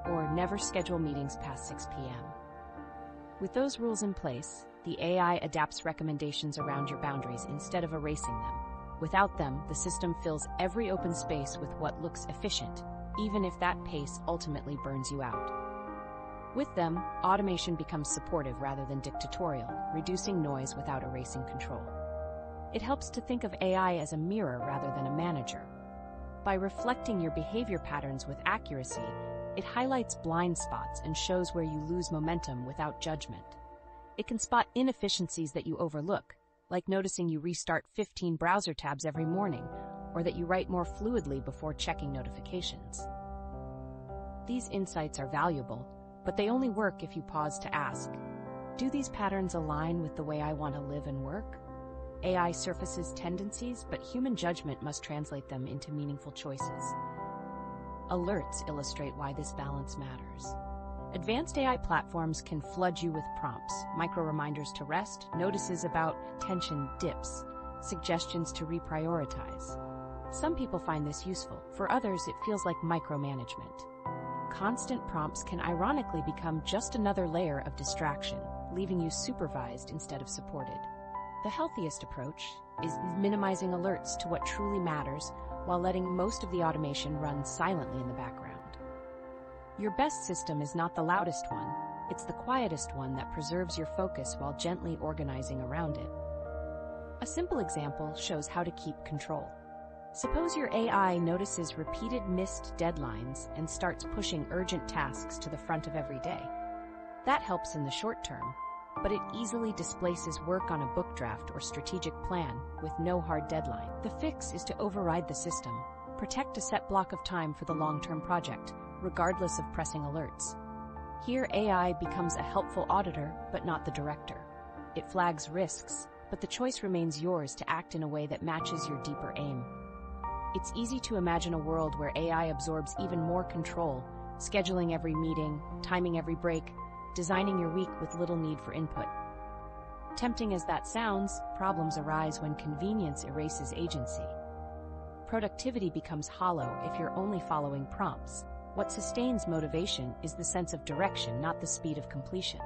or never schedule meetings past 6 p.m. With those rules in place, the AI adapts recommendations around your boundaries instead of erasing them. Without them, the system fills every open space with what looks efficient, even if that pace ultimately burns you out. With them, automation becomes supportive rather than dictatorial, reducing noise without erasing control. It helps to think of AI as a mirror rather than a manager. By reflecting your behavior patterns with accuracy, it highlights blind spots and shows where you lose momentum without judgment. It can spot inefficiencies that you overlook, like noticing you restart 15 browser tabs every morning, or that you write more fluidly before checking notifications. These insights are valuable, but they only work if you pause to ask, do these patterns align with the way I want to live and work? AI surfaces tendencies, but human judgment must translate them into meaningful choices. Alerts illustrate why this balance matters. Advanced AI platforms can flood you with prompts, micro-reminders to rest, notices about tension dips, suggestions to reprioritize. Some people find this useful. For others, it feels like micromanagement. Constant prompts can ironically become just another layer of distraction, leaving you supervised instead of supported. The healthiest approach is minimizing alerts to what truly matters while letting most of the automation run silently in the background. Your best system is not the loudest one, it's the quietest one that preserves your focus while gently organizing around it. A simple example shows how to keep control. Suppose your AI notices repeated missed deadlines and starts pushing urgent tasks to the front of every day. That helps in the short term, but it easily displaces work on a book draft or strategic plan with no hard deadline. The fix is to override the system. Protect a set block of time for the long-term project, regardless of pressing alerts. Here, AI becomes a helpful auditor, but not the director. It flags risks, but the choice remains yours to act in a way that matches your deeper aim. It's easy to imagine a world where AI absorbs even more control, scheduling every meeting, timing every break, designing your week with little need for input. Tempting as that sounds, problems arise when convenience erases agency. Productivity becomes hollow if you're only following prompts. What sustains motivation is the sense of direction, not the speed of completion.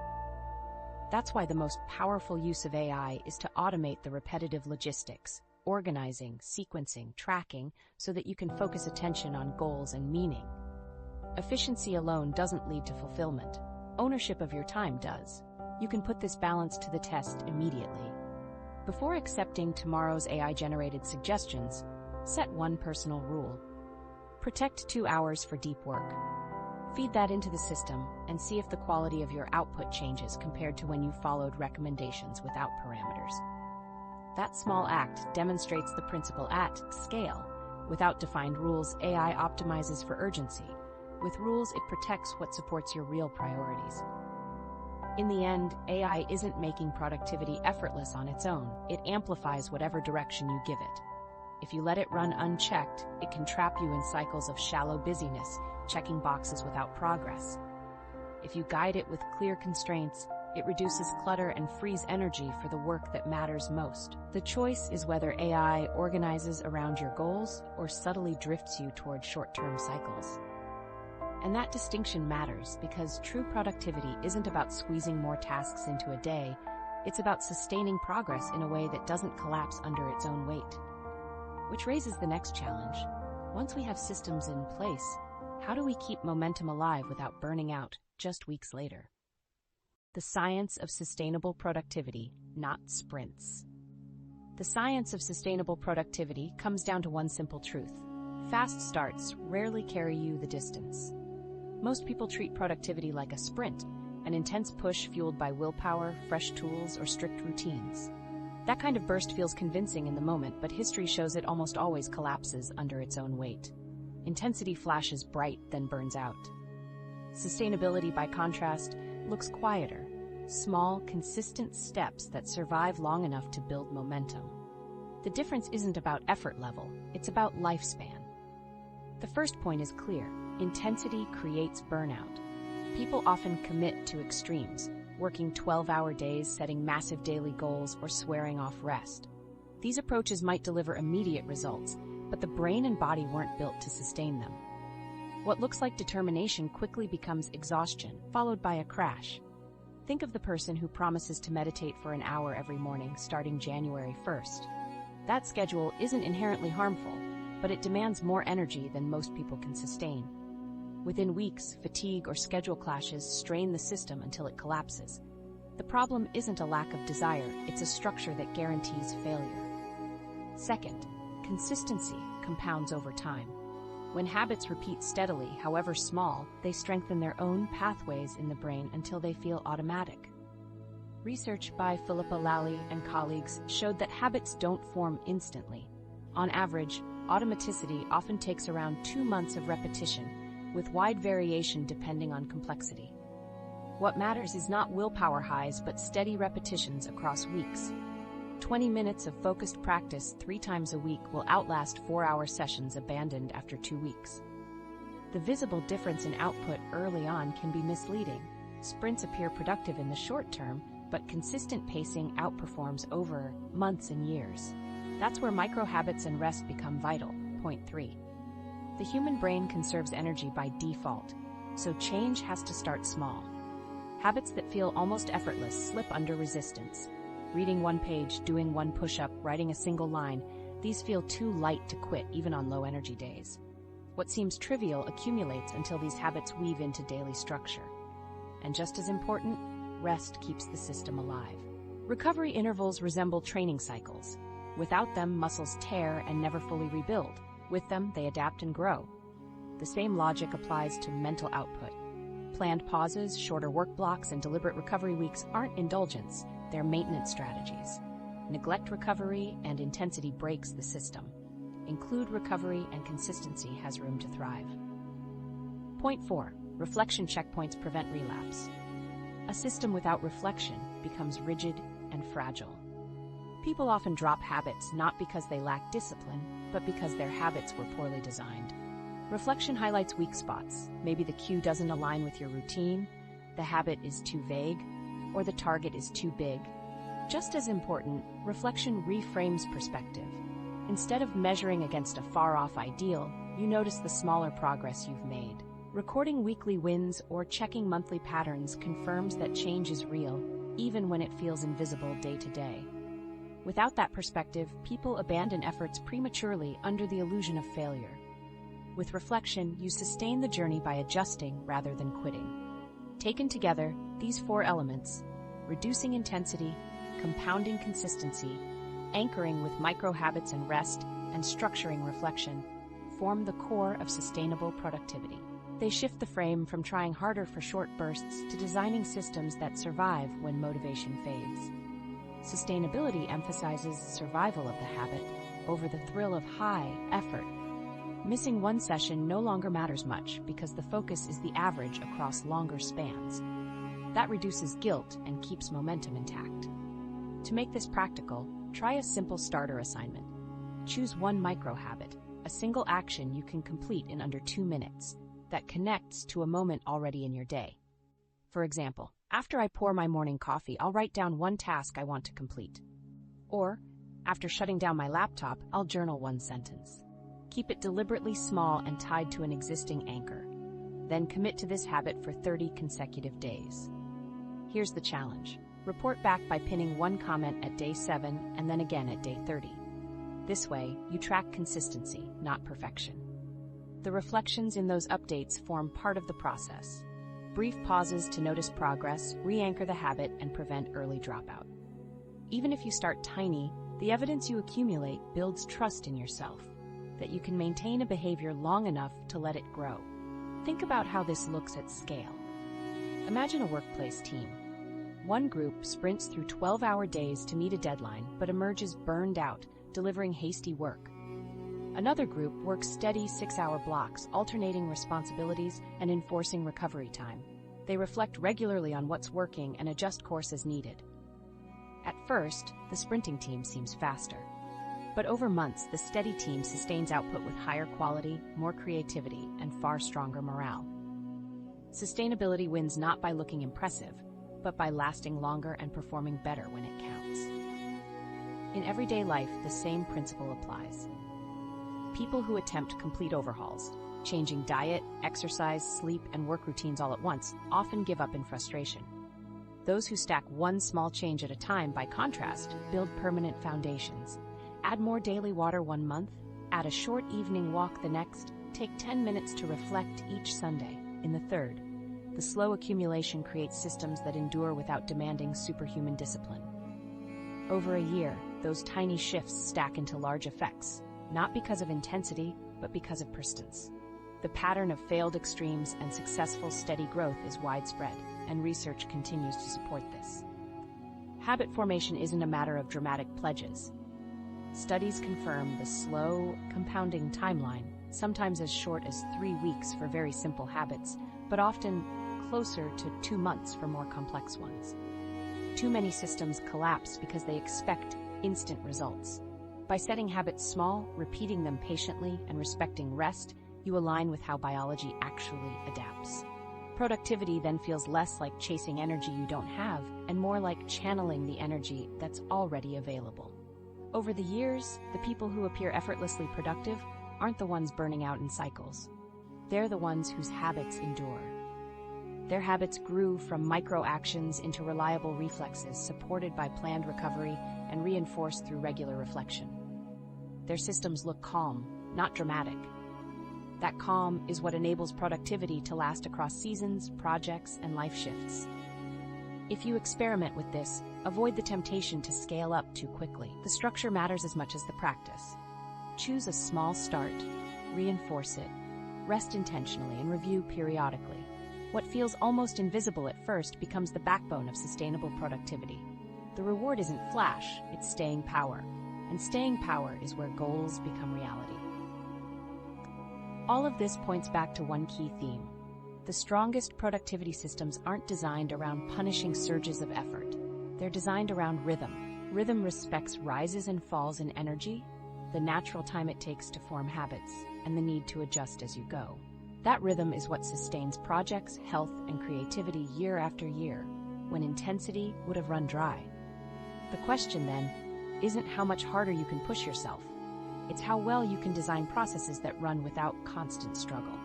That's why the most powerful use of AI is to automate the repetitive logistics, organizing, sequencing, tracking, so that you can focus attention on goals and meaning. Efficiency alone doesn't lead to fulfillment. Ownership of your time does. You can put this balance to the test immediately. Before accepting tomorrow's AI-generated suggestions, set one personal rule. Protect 2 hours for deep work. Feed that into the system and see if the quality of your output changes compared to when you followed recommendations without parameters. That small act demonstrates the principle at scale. Without defined rules, AI optimizes for urgency. With rules, it protects what supports your real priorities. In the end, AI isn't making productivity effortless on its own. It amplifies whatever direction you give it. If you let it run unchecked, it can trap you in cycles of shallow busyness, checking boxes without progress. If you guide it with clear constraints, it reduces clutter and frees energy for the work that matters most. The choice is whether AI organizes around your goals or subtly drifts you toward short-term cycles. And that distinction matters because true productivity isn't about squeezing more tasks into a day, it's about sustaining progress in a way that doesn't collapse under its own weight. Which raises the next challenge. Once we have systems in place, how do we keep momentum alive without burning out just weeks later? The science of sustainable productivity, not sprints. The science of sustainable productivity comes down to one simple truth. Fast starts rarely carry you the distance. Most people treat productivity like a sprint, an intense push fueled by willpower, fresh tools, or strict routines. That kind of burst feels convincing in the moment, but history shows it almost always collapses under its own weight. Intensity flashes bright, then burns out. Sustainability, by contrast, looks quieter. Small, consistent steps that survive long enough to build momentum. The difference isn't about effort level, it's about lifespan. The first point is clear. Intensity creates burnout. People often commit to extremes, working 12-hour days, setting massive daily goals, or swearing off rest. These approaches might deliver immediate results, but the brain and body weren't built to sustain them. What looks like determination quickly becomes exhaustion, followed by a crash. Think of the person who promises to meditate for an hour every morning starting January 1st. That schedule isn't inherently harmful, but it demands more energy than most people can sustain. Within weeks, fatigue or schedule clashes strain the system until it collapses. The problem isn't a lack of desire, it's a structure that guarantees failure. Second, consistency compounds over time. When habits repeat steadily, however small, they strengthen their own pathways in the brain until they feel automatic. Research by Philippa Lally and colleagues showed that habits don't form instantly. On average, automaticity often takes around 2 months of repetition, with wide variation depending on complexity. What matters is not willpower highs, but steady repetitions across weeks. 20 minutes of focused practice 3 times a week will outlast 4-hour sessions abandoned after 2 weeks. The visible difference in output early on can be misleading. Sprints appear productive in the short term, but consistent pacing outperforms over months and years. That's where micro-habits and rest become vital. Point 3. The human brain conserves energy by default, so change has to start small. Habits that feel almost effortless slip under resistance. Reading 1 page, doing 1 push-up, writing a single line, these feel too light to quit even on low-energy days. What seems trivial accumulates until these habits weave into daily structure. And just as important, rest keeps the system alive. Recovery intervals resemble training cycles. Without them, muscles tear and never fully rebuild. With them, they adapt and grow. The same logic applies to mental output. Planned pauses, shorter work blocks, and deliberate recovery weeks aren't indulgence, they're maintenance strategies. Neglect recovery and intensity breaks the system. Include recovery and consistency has room to thrive. Point 4. Reflection checkpoints prevent relapse. A system without reflection becomes rigid and fragile. People often drop habits not because they lack discipline, but because their habits were poorly designed. Reflection highlights weak spots. Maybe the cue doesn't align with your routine, the habit is too vague, or the target is too big. Just as important, reflection reframes perspective. Instead of measuring against a far-off ideal, you notice the smaller progress you've made. Recording weekly wins or checking monthly patterns confirms that change is real, even when it feels invisible day to day. Without that perspective, people abandon efforts prematurely under the illusion of failure. With reflection, you sustain the journey by adjusting rather than quitting. Taken together, these 4 elements, reducing intensity, compounding consistency, anchoring with micro-habits and rest, and structuring reflection, form the core of sustainable productivity. They shift the frame from trying harder for short bursts to designing systems that survive when motivation fades. Sustainability emphasizes survival of the habit over the thrill of high effort. Missing one session no longer matters much because the focus is the average across longer spans. That reduces guilt and keeps momentum intact. To make this practical, try a simple starter assignment. Choose one micro-habit, a single action you can complete in under 2 minutes, that connects to a moment already in your day. For example, after I pour my morning coffee, I'll write down one task I want to complete. Or, after shutting down my laptop, I'll journal one sentence. Keep it deliberately small and tied to an existing anchor. Then commit to this habit for 30 consecutive days. Here's the challenge. Report back by pinning one comment at day 7 and then again at day 30. This way, you track consistency, not perfection. The reflections in those updates form part of the process. Brief pauses to notice progress, re-anchor the habit, and prevent early dropout. Even if you start tiny, the evidence you accumulate builds trust in yourself, that you can maintain a behavior long enough to let it grow. Think about how this looks at scale. Imagine a workplace team. One group sprints through 12-hour days to meet a deadline, but emerges burned out, delivering hasty work. Another group works steady 6-hour blocks, alternating responsibilities and enforcing recovery time. They reflect regularly on what's working and adjust course as needed. At first, the sprinting team seems faster. But over months, the steady team sustains output with higher quality, more creativity, and far stronger morale. Sustainability wins not by looking impressive, but by lasting longer and performing better when it counts. In everyday life, the same principle applies. People who attempt complete overhauls, changing diet, exercise, sleep, and work routines all at once, often give up in frustration. Those who stack one small change at a time, by contrast, build permanent foundations. Add more daily water one month, add a short evening walk the next, take 10 minutes to reflect each Sunday, in the third. The slow accumulation creates systems that endure without demanding superhuman discipline. Over a year, those tiny shifts stack into large effects, not because of intensity, but because of persistence. The pattern of failed extremes and successful steady growth is widespread, and research continues to support this. Habit formation isn't a matter of dramatic pledges. Studies confirm the slow, compounding timeline, sometimes as short as 3 weeks for very simple habits, but often closer to 2 months for more complex ones. Too many systems collapse because they expect instant results. By setting habits small, repeating them patiently, and respecting rest, you align with how biology actually adapts. Productivity then feels less like chasing energy you don't have, and more like channeling the energy that's already available. Over the years, the people who appear effortlessly productive aren't the ones burning out in cycles. They're the ones whose habits endure. Their habits grew from micro-actions into reliable reflexes supported by planned recovery and reinforced through regular reflection. Their systems look calm, not dramatic. That calm is what enables productivity to last across seasons, projects, and life shifts. If you experiment with this, avoid the temptation to scale up too quickly. The structure matters as much as the practice. Choose a small start, reinforce it, rest intentionally, and review periodically. What feels almost invisible at first becomes the backbone of sustainable productivity. The reward isn't flash, it's staying power. And staying power is where goals become reality. All of this points back to one key theme. The strongest productivity systems aren't designed around punishing surges of effort. They're designed around rhythm. Rhythm respects rises and falls in energy, the natural time it takes to form habits, and the need to adjust as you go. That rhythm is what sustains projects, health, and creativity year after year, when intensity would have run dry. The question, then, isn't how much harder you can push yourself. It's how well you can design processes that run without constant struggle.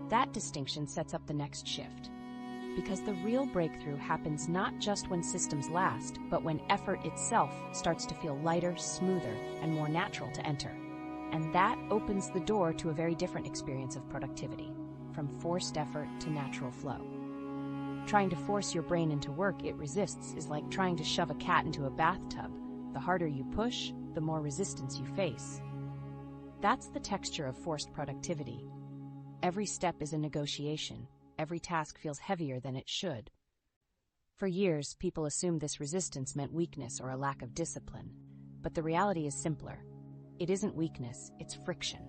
That distinction sets up the next shift, because the real breakthrough happens not just when systems last, but when effort itself starts to feel lighter, smoother, and more natural to enter. And that opens the door to a very different experience of productivity, from forced effort to natural flow. Trying to force your brain into work it resists is like trying to shove a cat into a bathtub. The harder you push, the more resistance you face. That's the texture of forced productivity. Every step is a negotiation. Every task feels heavier than it should. For years, people assumed this resistance meant weakness or a lack of discipline. But the reality is simpler. It isn't weakness, it's friction.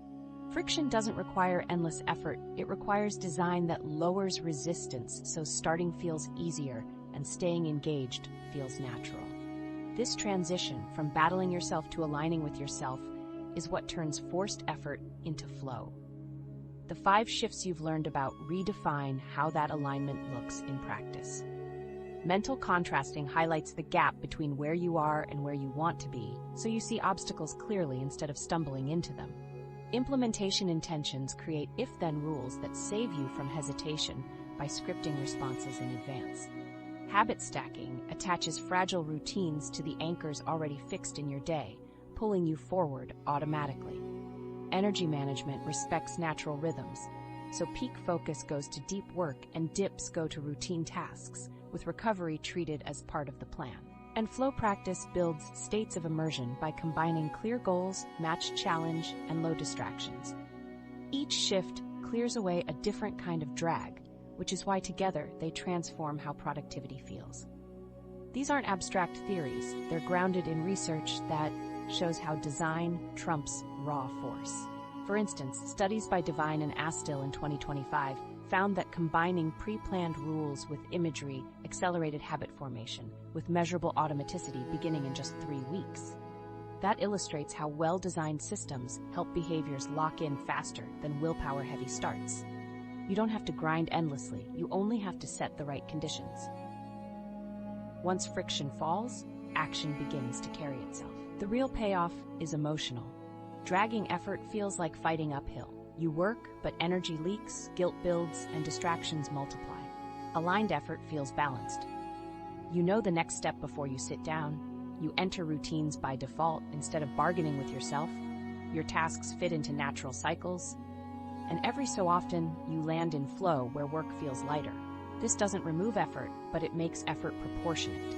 Friction doesn't require endless effort. It requires design that lowers resistance so starting feels easier and staying engaged feels natural. This transition from battling yourself to aligning with yourself is what turns forced effort into flow. The 5 shifts you've learned about redefine how that alignment looks in practice. Mental contrasting highlights the gap between where you are and where you want to be, so you see obstacles clearly instead of stumbling into them. Implementation intentions create if-then rules that save you from hesitation by scripting responses in advance. Habit stacking attaches fragile routines to the anchors already fixed in your day, pulling you forward automatically. Energy management respects natural rhythms, so peak focus goes to deep work and dips go to routine tasks, with recovery treated as part of the plan. And flow practice builds states of immersion by combining clear goals, matched challenge, and low distractions. Each shift clears away a different kind of drag, which is why together they transform how productivity feels. These aren't abstract theories, they're grounded in research that shows how design trumps raw force. For instance, studies by Devine and Astill in 2025 found that combining pre-planned rules with imagery accelerated habit formation, with measurable automaticity beginning in just 3 weeks. That illustrates how well-designed systems help behaviors lock in faster than willpower-heavy starts. You don't have to grind endlessly, you only have to set the right conditions. Once friction falls, action begins to carry itself. The real payoff is emotional. Dragging effort feels like fighting uphill. You work, but energy leaks, guilt builds, and distractions multiply. Aligned effort feels balanced. You know the next step before you sit down. You enter routines by default instead of bargaining with yourself. Your tasks fit into natural cycles. And every so often, you land in flow where work feels lighter. This doesn't remove effort, but it makes effort proportionate.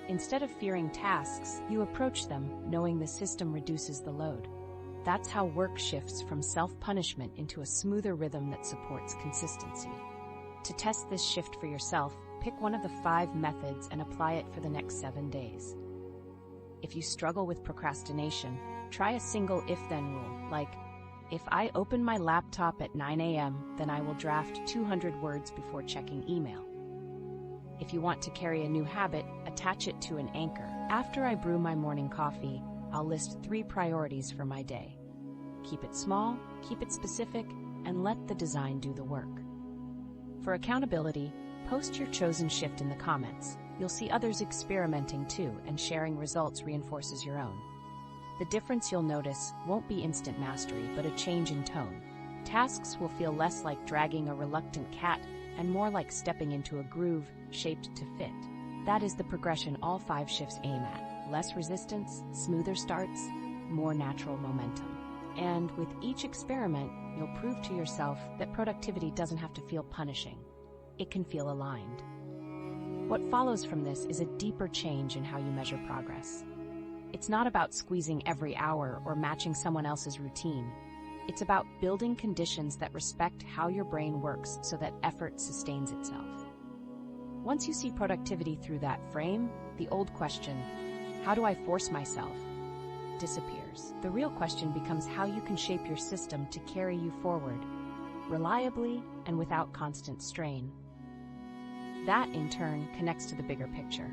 Instead of fearing tasks, you approach them knowing the system reduces the load. That's how work shifts from self-punishment into a smoother rhythm that supports consistency. To test this shift for yourself, pick one of the 5 methods and apply it for the next 7 days. If you struggle with procrastination, try a single if-then rule, like, if I open my laptop at 9 a.m., then I will draft 200 words before checking email. If you want to carry a new habit, attach it to an anchor. After I brew my morning coffee, I'll list 3 priorities for my day. Keep it small, keep it specific, and let the design do the work. For accountability, post your chosen shift in the comments. You'll see others experimenting too, and sharing results reinforces your own. The difference you'll notice won't be instant mastery, but a change in tone. Tasks will feel less like dragging a reluctant cat and more like stepping into a groove shaped to fit. That is the progression all 5 shifts aim at. Less resistance, smoother starts, more natural momentum. And with each experiment, you'll prove to yourself that productivity doesn't have to feel punishing. It can feel aligned. What follows from this is a deeper change in how you measure progress. It's not about squeezing every hour or matching someone else's routine. It's about building conditions that respect how your brain works so that effort sustains itself. Once you see productivity through that frame, the old question, how do I force myself, disappears. The real question becomes how you can shape your system to carry you forward, reliably and without constant strain. That, in turn, connects to the bigger picture.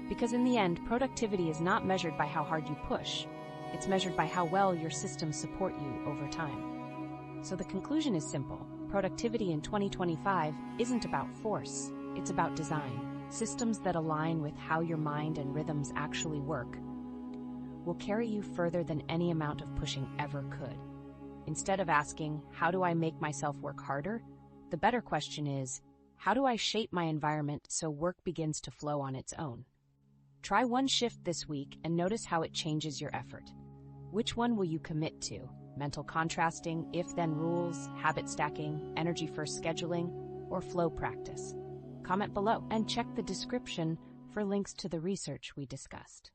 Because in the end, productivity is not measured by how hard you push. It's measured by how well your systems support you over time. So the conclusion is simple. Productivity in 2025 isn't about force. It's about design. Systems that align with how your mind and rhythms actually work will carry you further than any amount of pushing ever could. Instead of asking, how do I make myself work harder? The better question is, how do I shape my environment so work begins to flow on its own? Try one shift this week and notice how it changes your effort. Which one will you commit to? Mental contrasting, if-then rules, habit stacking, energy-first scheduling, or flow practice? Comment below and check the description for links to the research we discussed.